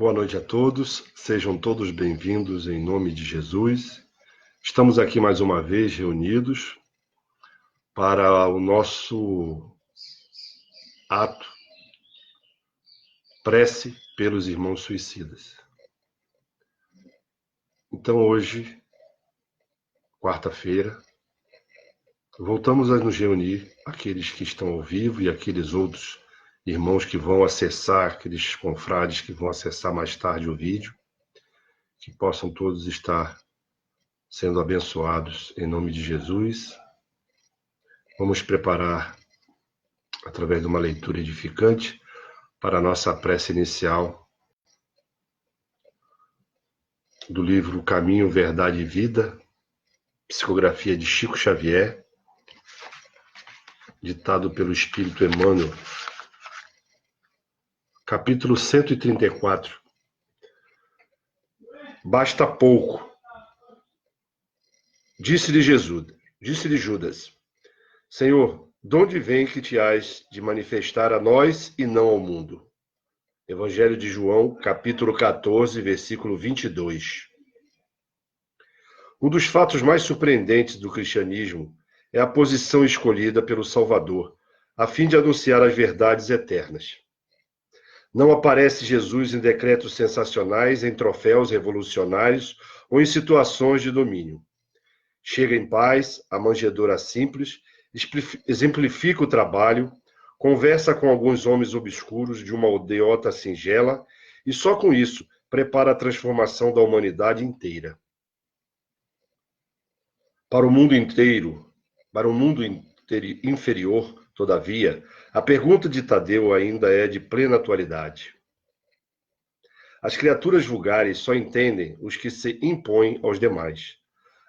Boa noite a todos, sejam todos bem-vindos em nome de Jesus. Estamos aqui mais uma vez reunidos para o nosso ato prece pelos irmãos suicidas. Então hoje, quarta-feira, voltamos a nos reunir, aqueles que estão ao vivo e aqueles outros irmãos que vão acessar, aqueles confrades que vão acessar mais tarde o vídeo, que possam todos estar sendo abençoados em nome de Jesus. Vamos preparar, através de uma leitura edificante, para a nossa prece inicial do livro Caminho, Verdade e Vida, psicografia de Chico Xavier, ditado pelo Espírito Emmanuel, capítulo 134. Basta pouco. Disse-lhe Judas: Senhor, de onde vem que te hás de manifestar a nós e não ao mundo? Evangelho de João, capítulo 14, versículo 22. Um dos fatos mais surpreendentes do cristianismo é a posição escolhida pelo Salvador, a fim de anunciar as verdades eternas. Não aparece Jesus em decretos sensacionais, em troféus revolucionários ou em situações de domínio. Chega em paz, à manjedoura simples, exemplifica o trabalho, conversa com alguns homens obscuros de uma aldeota singela e só com isso prepara a transformação da humanidade inteira. Para o mundo inferior, todavia, a pergunta de Tadeu ainda é de plena atualidade. As criaturas vulgares só entendem os que se impõem aos demais,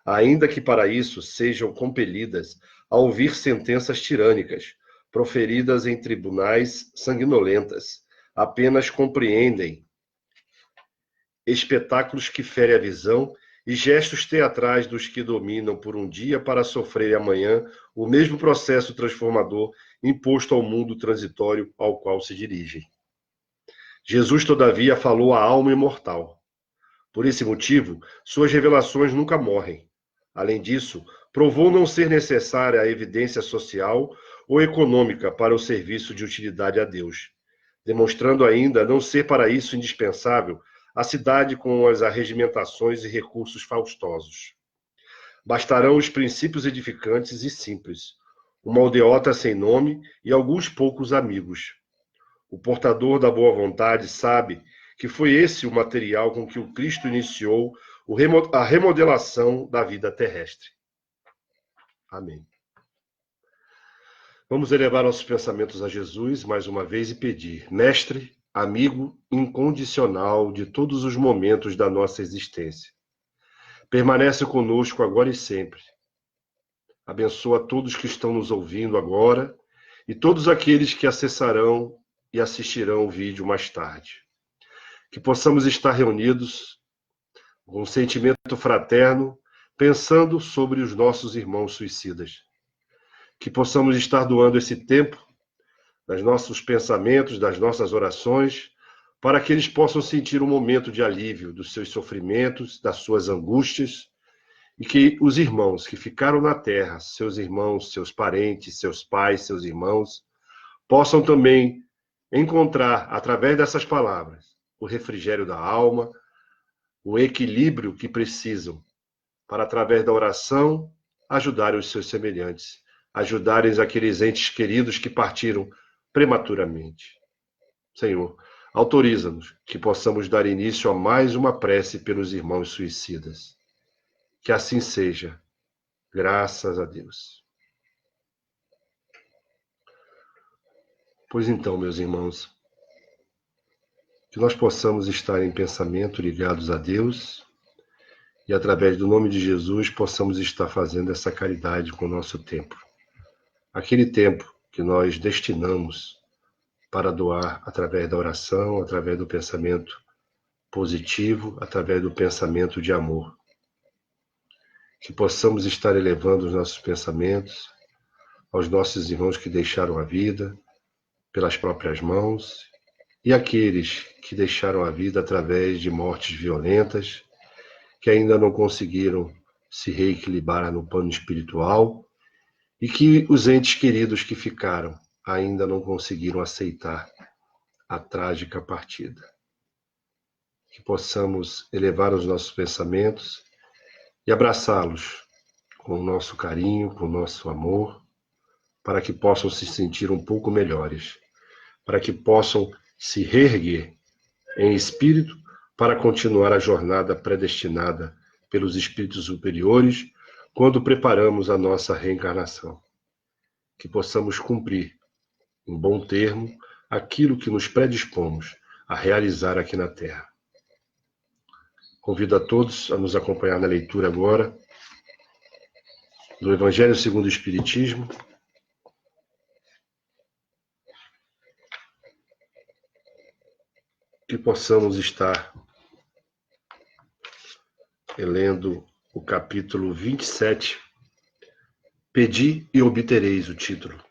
ainda que para isso sejam compelidas a ouvir sentenças tirânicas, proferidas em tribunais sanguinolentas, apenas compreendem espetáculos que ferem a visão e gestos teatrais dos que dominam por um dia para sofrer amanhã o mesmo processo transformador imposto ao mundo transitório ao qual se dirigem. Jesus, todavia, falou à alma imortal. Por esse motivo, suas revelações nunca morrem. Além disso, provou não ser necessária a evidência social ou econômica para o serviço de utilidade a Deus, demonstrando ainda não ser para isso indispensável a cidade com as arregimentações e recursos faustosos. Bastarão os princípios edificantes e simples, uma aldeota sem nome e alguns poucos amigos. O portador da boa vontade sabe que foi esse o material com que o Cristo iniciou a remodelação da vida terrestre. Amém. Vamos elevar nossos pensamentos a Jesus mais uma vez e pedir: Mestre, amigo incondicional de todos os momentos da nossa existência, permanece conosco agora e sempre. Abençoa todos que estão nos ouvindo agora e todos aqueles que acessarão e assistirão o vídeo mais tarde. Que possamos estar reunidos com um sentimento fraterno, pensando sobre os nossos irmãos suicidas. Que possamos estar doando esse tempo dos nossos pensamentos, das nossas orações, para que eles possam sentir um momento de alívio dos seus sofrimentos, das suas angústias, e que os irmãos que ficaram na terra, seus irmãos, seus parentes, seus pais, seus irmãos, possam também encontrar, através dessas palavras, o refrigério da alma, o equilíbrio que precisam, para, através da oração, ajudarem os seus semelhantes, ajudarem aqueles entes queridos que partiram prematuramente. Senhor, autoriza-nos que possamos dar início a mais uma prece pelos irmãos suicidas. Que assim seja. Graças a Deus. Pois então, meus irmãos, que nós possamos estar em pensamento ligados a Deus e, através do nome de Jesus, possamos estar fazendo essa caridade com o nosso tempo. Aquele tempo que nós destinamos para doar através da oração, através do pensamento positivo, através do pensamento de amor. Que possamos estar elevando os nossos pensamentos aos nossos irmãos que deixaram a vida pelas próprias mãos e aqueles que deixaram a vida através de mortes violentas, que ainda não conseguiram se reequilibrar no plano espiritual e que os entes queridos que ficaram ainda não conseguiram aceitar a trágica partida. Que possamos elevar os nossos pensamentos e abraçá-los com o nosso carinho, com o nosso amor, para que possam se sentir um pouco melhores, para que possam se reerguer em espírito para continuar a jornada predestinada pelos espíritos superiores quando preparamos a nossa reencarnação. Que possamos cumprir, em bom termo, aquilo que nos predispomos a realizar aqui na Terra. Convido a todos a nos acompanhar na leitura agora do Evangelho segundo o Espiritismo, que possamos estar lendo o capítulo 27, Pedi e obtereis, o título.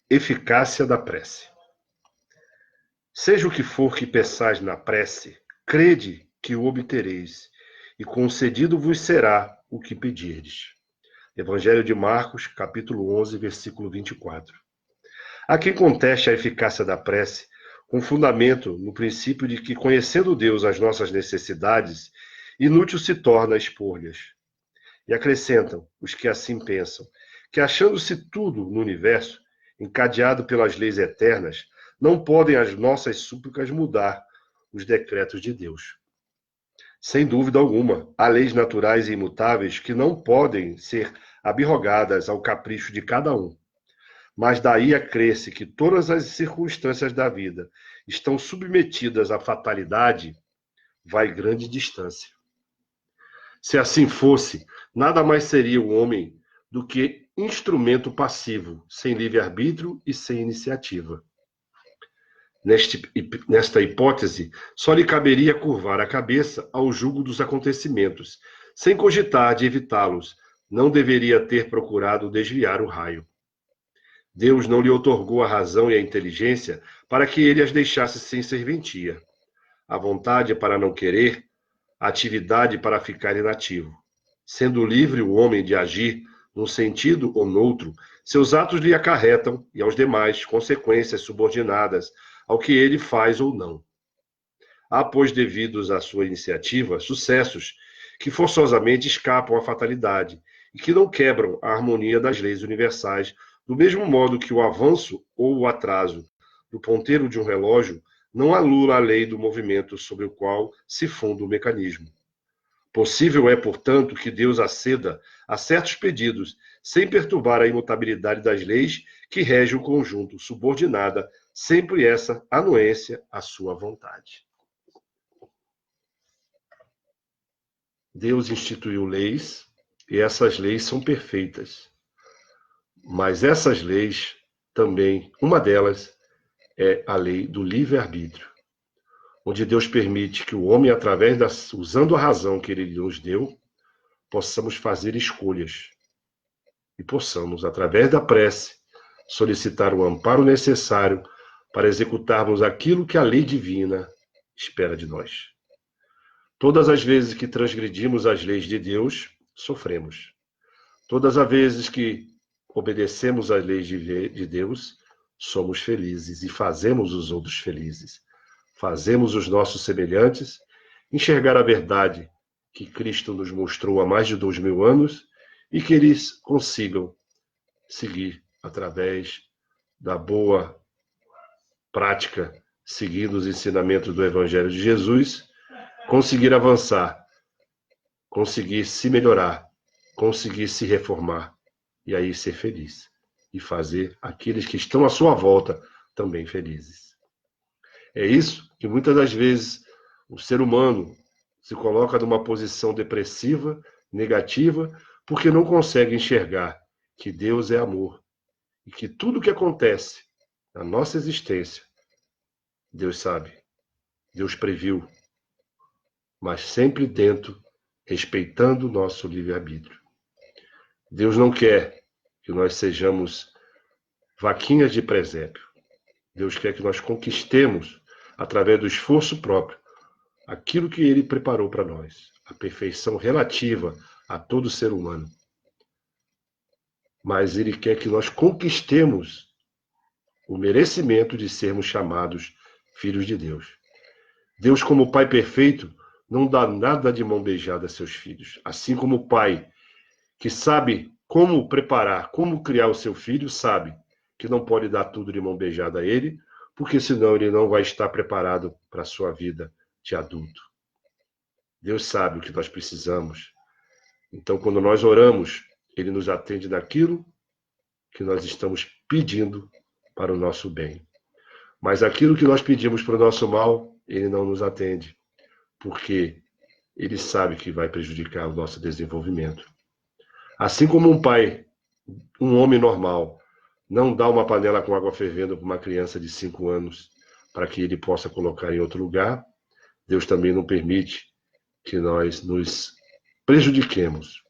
Eficácia da prece. Seja o que for que peçais na prece, crede que o obtereis, e concedido vos será o que pedirdes. Evangelho de Marcos, capítulo 11, versículo 24. Há quem conteste a eficácia da prece com fundamento no princípio de que, conhecendo Deus as nossas necessidades, inútil se torna expor-lhes. E acrescentam os que assim pensam, que achando-se tudo no universo, encadeado pelas leis eternas, não podem as nossas súplicas mudar os decretos de Deus. Sem dúvida alguma, há leis naturais e imutáveis que não podem ser abrogadas ao capricho de cada um. Mas daí a crer-se que todas as circunstâncias da vida estão submetidas à fatalidade, vai grande distância. Se assim fosse, nada mais seria o homem do que instrumento passivo, sem livre-arbítrio e sem iniciativa. Nesta hipótese, só lhe caberia curvar a cabeça ao jugo dos acontecimentos, sem cogitar de evitá-los. Não deveria ter procurado desviar o raio. Deus não lhe outorgou a razão e a inteligência para que ele as deixasse sem serventia. A vontade para não querer, a atividade para ficar inativo. Sendo livre o homem de agir num sentido ou noutro, seus atos lhe acarretam, e aos demais, consequências subordinadas ao que ele faz ou não. Há, pois, devidos à sua iniciativa, sucessos que forçosamente escapam à fatalidade e que não quebram a harmonia das leis universais, do mesmo modo que o avanço ou o atraso do ponteiro de um relógio não anula a lei do movimento sobre o qual se funda o mecanismo. Possível é, portanto, que Deus aceda a certos pedidos, sem perturbar a imutabilidade das leis que regem o conjunto, subordinada sempre essa anuência à sua vontade. Deus instituiu leis, e essas leis são perfeitas. Mas essas leis, também, uma delas, é a lei do livre-arbítrio, onde Deus permite que o homem, usando a razão que ele nos deu, possamos fazer escolhas e possamos, através da prece, solicitar o amparo necessário para executarmos aquilo que a lei divina espera de nós. Todas as vezes que transgredimos as leis de Deus, sofremos. Todas as vezes que obedecemos às leis de Deus, somos felizes e fazemos os outros felizes. Fazemos os nossos semelhantes enxergar a verdade que Cristo nos mostrou há mais de 2000 anos e que eles consigam seguir através da boa prática, seguindo os ensinamentos do Evangelho de Jesus, conseguir avançar, conseguir se melhorar, conseguir se reformar e aí ser feliz e fazer aqueles que estão à sua volta também felizes. É isso que muitas das vezes o ser humano se coloca numa posição depressiva, negativa, porque não consegue enxergar que Deus é amor e que tudo que acontece na nossa existência, Deus sabe, Deus previu, mas sempre respeitando o nosso livre-arbítrio. Deus não quer que nós sejamos vaquinhas de presépio. Deus quer que nós conquistemos, através do esforço próprio, aquilo que Ele preparou para nós, a perfeição relativa a todo ser humano. Mas Ele quer que nós conquistemos o merecimento de sermos chamados filhos de Deus. Deus, como Pai perfeito, não dá nada de mão beijada a seus filhos. Assim como o Pai, que sabe como preparar, como criar o seu filho, sabe que não pode dar tudo de mão beijada a ele, porque senão ele não vai estar preparado para a sua vida de adulto. Deus sabe o que nós precisamos. Então, quando nós oramos, Ele nos atende naquilo que nós estamos pedindo para o nosso bem. Mas aquilo que nós pedimos para o nosso mal, Ele não nos atende, porque Ele sabe que vai prejudicar o nosso desenvolvimento. Assim como um pai, um homem normal, não dá uma panela com água fervendo para uma criança de 5 anos para que ele possa colocar em outro lugar, Deus também não permite que nós nos prejudiquemos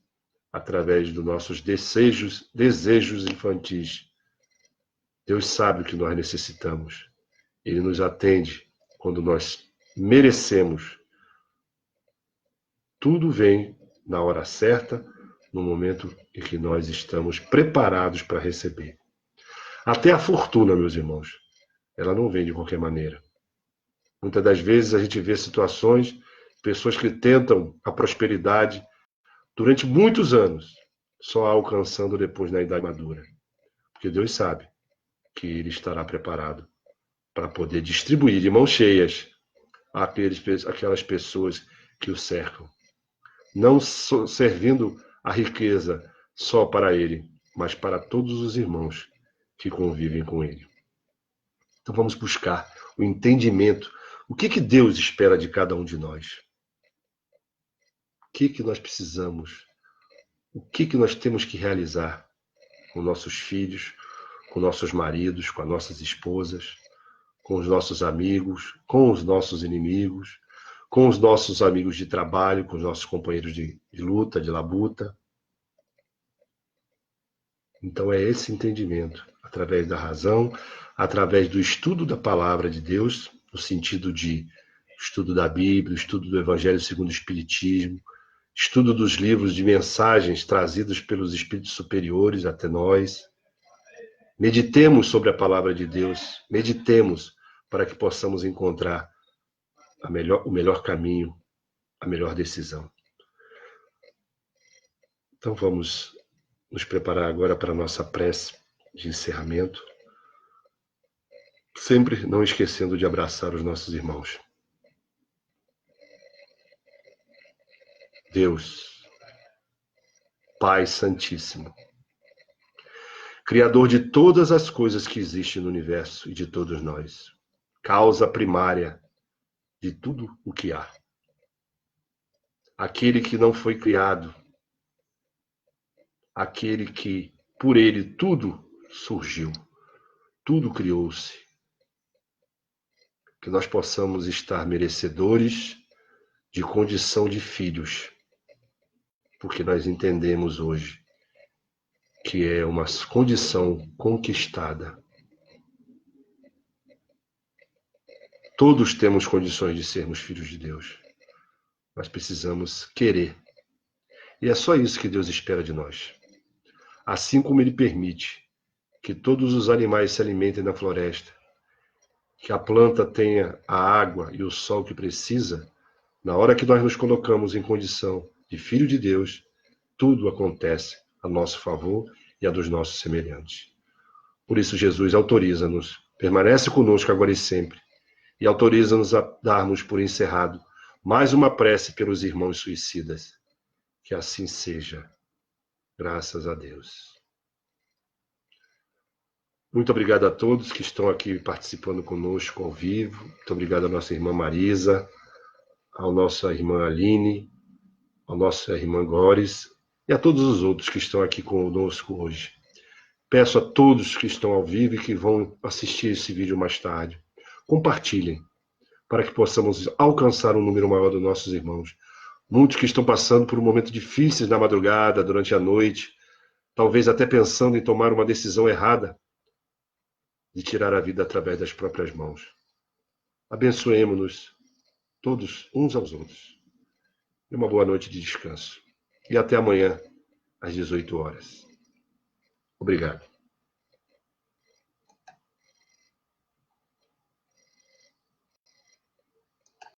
através dos nossos desejos infantis. Deus sabe o que nós necessitamos. Ele nos atende quando nós merecemos. Tudo vem na hora certa, no momento em que nós estamos preparados para receber. Até a fortuna, meus irmãos, ela não vem de qualquer maneira. Muitas das vezes a gente vê situações, pessoas que tentam a prosperidade durante muitos anos, só alcançando depois na idade madura. Porque Deus sabe que Ele estará preparado para poder distribuir de mãos cheias aquelas pessoas que o cercam. Não servindo a riqueza só para Ele, mas para todos os irmãos que convivem com Ele. Então vamos buscar o entendimento. O que Deus espera de cada um de nós? O que nós precisamos? O que nós temos que realizar com nossos filhos, com nossos maridos, com as nossas esposas, com os nossos amigos, com os nossos inimigos, com os nossos amigos de trabalho, com os nossos companheiros de luta, de labuta? Então é esse entendimento, através da razão, através do estudo da palavra de Deus, no sentido de estudo da Bíblia, estudo do Evangelho segundo o Espiritismo, estudo dos livros de mensagens trazidos pelos espíritos superiores até nós. Meditemos sobre a palavra de Deus, meditemos para que possamos encontrar o melhor caminho, a melhor decisão. Então vamos nos preparar agora para a nossa prece de encerramento, sempre não esquecendo de abraçar os nossos irmãos. Deus, Pai Santíssimo, Criador de todas as coisas que existem no universo e de todos nós, causa primária de tudo o que há. Aquele que não foi criado, aquele que por ele tudo surgiu, tudo criou-se. Que nós possamos estar merecedores de condição de filhos, porque nós entendemos hoje que é uma condição conquistada. Todos temos condições de sermos filhos de Deus, mas precisamos querer. E é só isso que Deus espera de nós. Assim como Ele permite que todos os animais se alimentem na floresta, que a planta tenha a água e o sol que precisa, na hora que nós nos colocamos em condição de filho de Deus, tudo acontece a nosso favor e a dos nossos semelhantes. Por isso Jesus autoriza-nos, permanece conosco agora e sempre, e autoriza-nos a darmos por encerrado mais uma prece pelos irmãos suicidas. Que assim seja. Graças a Deus. Muito obrigado a todos que estão aqui participando conosco ao vivo. Muito obrigado à nossa irmã Marisa, à nossa irmã Aline, à nossa irmã Góris e a todos os outros que estão aqui conosco hoje. Peço a todos que estão ao vivo e que vão assistir esse vídeo mais tarde, compartilhem, para que possamos alcançar um número maior dos nossos irmãos. Muitos que estão passando por um momento difícil na madrugada, durante a noite, talvez até pensando em tomar uma decisão errada. de tirar a vida através das próprias mãos. Abençoemo-nos todos uns aos outros. E uma boa noite de descanso. E até amanhã, às 18 horas. Obrigado.